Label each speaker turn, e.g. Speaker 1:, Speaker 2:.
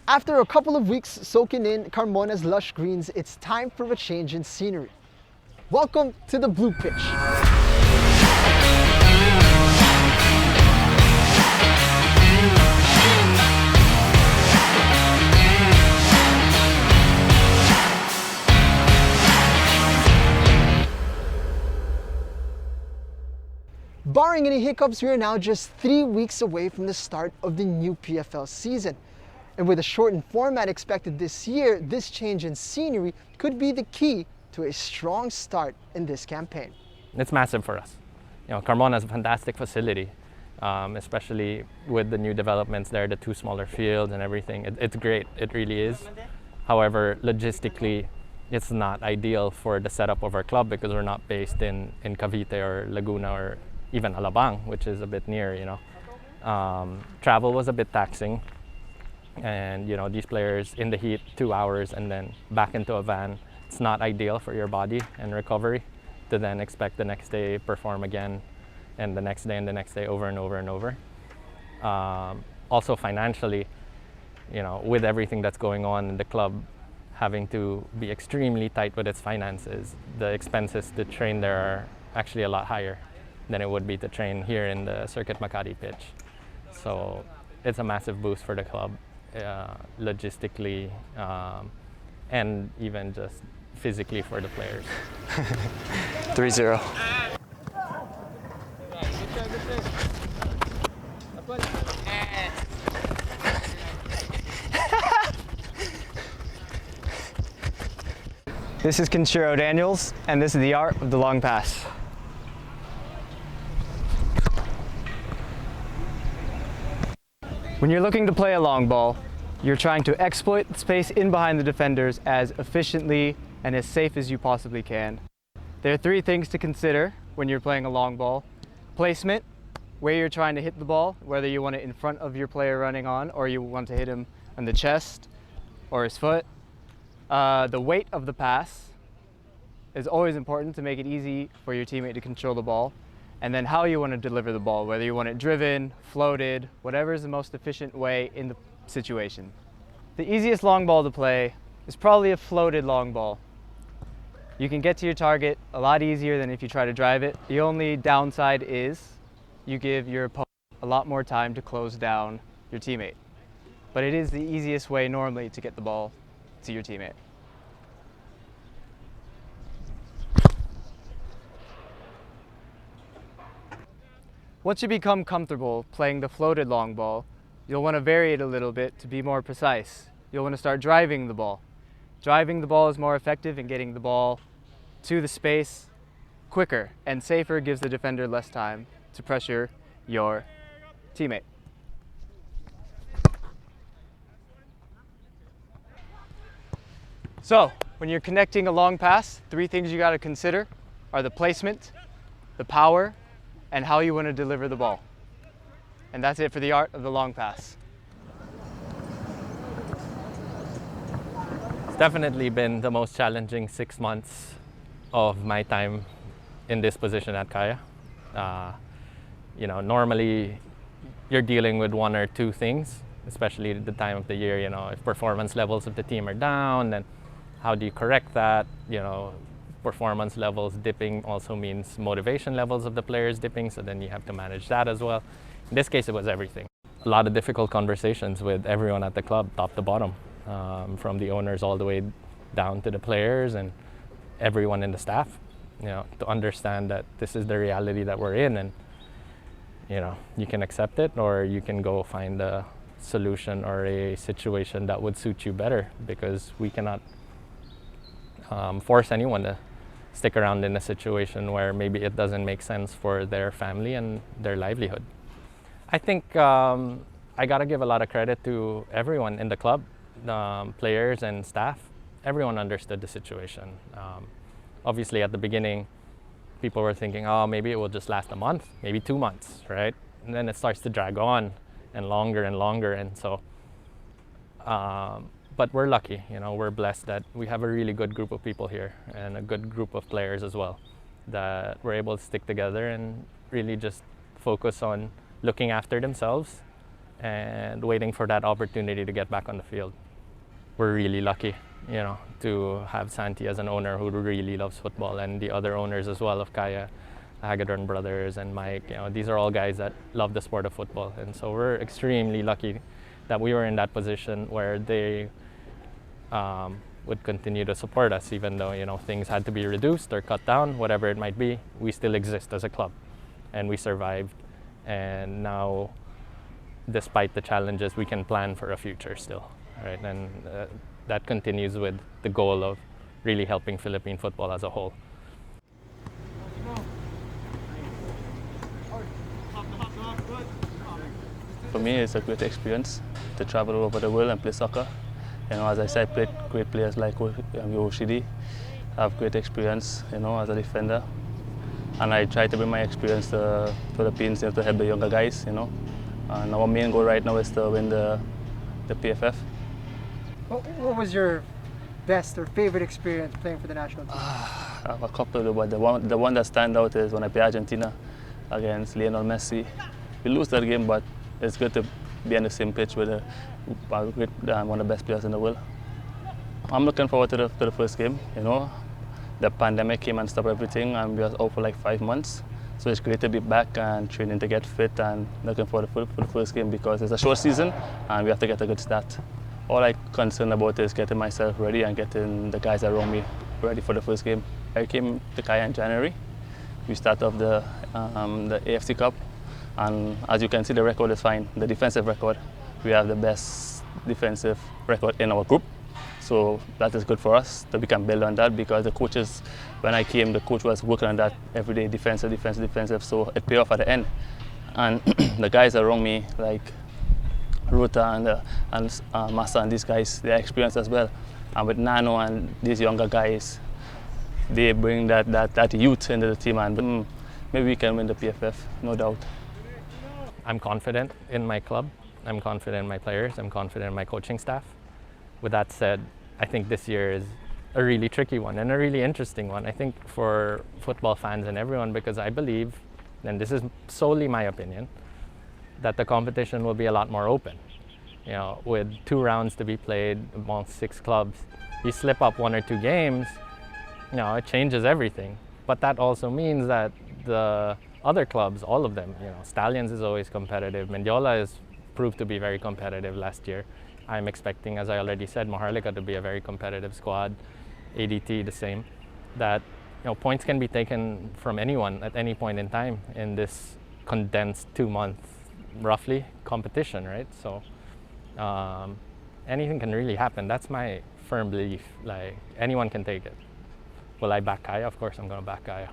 Speaker 1: After a couple of weeks soaking in Carmona's lush greens, it's time for a change in scenery. Welcome to the Blue Pitch. Barring any hiccups, we are now just 3 weeks away from the start of the new PFL season. And with a shortened format expected this year, this change in scenery could be the key to a strong start in this campaign.
Speaker 2: It's massive for us. Carmona is a fantastic facility, especially with the new developments there, the 2 smaller fields and everything. It's great, it really is. However, logistically, it's not ideal for the setup of our club because we're not based in Cavite or Laguna or even Alabang, which is a bit near, Travel was a bit taxing. And, these players in the heat, 2 hours and then back into a van, it's not ideal for your body and recovery to then expect the next day perform again and the next day and the next day over and over and over. Also financially, with everything that's going on in the club, having to be extremely tight with its finances, the expenses to train there are actually a lot higher than it would be to train here in the Circuit Makati pitch. So it's a massive boost for the club, logistically, and even just physically for the players.
Speaker 3: 3-0.
Speaker 4: This is Kenshiro Daniels, and this is the art of the long pass. When you're looking to play a long ball, you're trying to exploit the space in behind the defenders as efficiently and as safe as you possibly can. There are 3 things to consider when you're playing a long ball. Placement, where you're trying to hit the ball, whether you want it in front of your player running on or you want to hit him on the chest or his foot. The weight of the pass is always important to make it easy for your teammate to control the ball. And then how you want to deliver the ball, whether you want it driven, floated, whatever is the most efficient way in the situation. The easiest long ball to play is probably a floated long ball. You can get to your target a lot easier than if you try to drive it. The only downside is you give your opponent a lot more time to close down your teammate. But it is the easiest way normally to get the ball to your teammate. Once you become comfortable playing the floated long ball, you'll want to vary it a little bit to be more precise. You'll want to start driving the ball. Driving the ball is more effective in getting the ball to the space quicker and safer, gives the defender less time to pressure your teammate. So, when you're connecting a long pass, 3 things you got to consider are the placement, the power, and how you want to deliver the ball. And that's it for the art of the long pass.
Speaker 2: It's definitely been the most challenging 6 months of my time in this position at Kaya. Normally you're dealing with 1 or 2 things, especially at the time of the year. If performance levels of the team are down, then how do you correct that? Performance levels dipping also means motivation levels of the players dipping, so then you have to manage that as well. In this case, it was everything. A lot of difficult conversations with everyone at the club, top to bottom, from the owners all the way down to the players and everyone in the staff, to understand that this is the reality that we're in, and you can accept it or you can go find a solution or a situation that would suit you better, because we cannot force anyone to stick around in a situation where maybe it doesn't make sense for their family and their livelihood. I think I gotta give a lot of credit to everyone in the club, players and staff. Everyone understood the situation. Obviously at the beginning, people were thinking, oh, maybe it will just last a month, maybe 2 months, right? And then it starts to drag on and longer, and so but we're lucky, we're blessed that we have a really good group of people here and a good group of players as well, that we're able to stick together and really just focus on looking after themselves and waiting for that opportunity to get back on the field. We're really lucky, to have Santi as an owner who really loves football, and the other owners as well of Kaya, Hagedorn brothers and Mike. These are all guys that love the sport of football, and so we're extremely lucky that we were in that position where they would continue to support us, even though things had to be reduced or cut down, whatever it might be. We still exist as a club, and we survived, and now, despite the challenges, we can plan for a future still, right? And that continues with the goal of really helping Philippine football as a whole.
Speaker 5: For me, it's a great experience to travel all over the world and play soccer. As I said, I played great players like Yoshidi. I have great experience, as a defender. And I try to bring my experience to Philippines, to help the younger guys, And our main goal right now is to win the PFF.
Speaker 1: What was your best or favorite experience playing for the national team?
Speaker 5: I have a couple, but the one that stands out is when I play Argentina against Lionel Messi. We lose that game, but it's good to be on the same pitch with one of the best players in the world. I'm looking forward to the first game. The pandemic came and stopped everything, and we were out for like 5 months. So it's great to be back and training to get fit and looking forward for the first game because it's a short season and we have to get a good start. All I'm concerned about is getting myself ready and getting the guys around me ready for the first game. I came to Kaya in January. We start off the AFC Cup, and as you can see, the record is fine. The defensive record, we have the best defensive record in our group. So that is good for us, that we can build on that because the coaches, when I came, the coach was working on that every day, defensive. So it paid off at the end. And the guys around me, like Ruta and Massa and these guys, they're experienced as well. And with Nano and these younger guys, they bring that youth into the team, and maybe we can win the PFF, no doubt.
Speaker 2: I'm confident in my club. I'm confident in my players. I'm confident in my coaching staff. With that said, I think this year is a really tricky one and a really interesting one, I think, for football fans and everyone, because I believe, and this is solely my opinion, that the competition will be a lot more open. With 2 rounds to be played amongst 6 clubs, you slip up 1 or 2 games, it changes everything. But that also means that the other clubs, all of them, Stallions is always competitive. Mendiola is proved to be very competitive last year. I'm expecting, as I already said, Maharlika to be a very competitive squad. ADT the same. That points can be taken from anyone at any point in time in this condensed 2-month, roughly, competition, right? So anything can really happen. That's my firm belief. Like, anyone can take it. Will I back Kaya? Of course I'm going to back Kaya.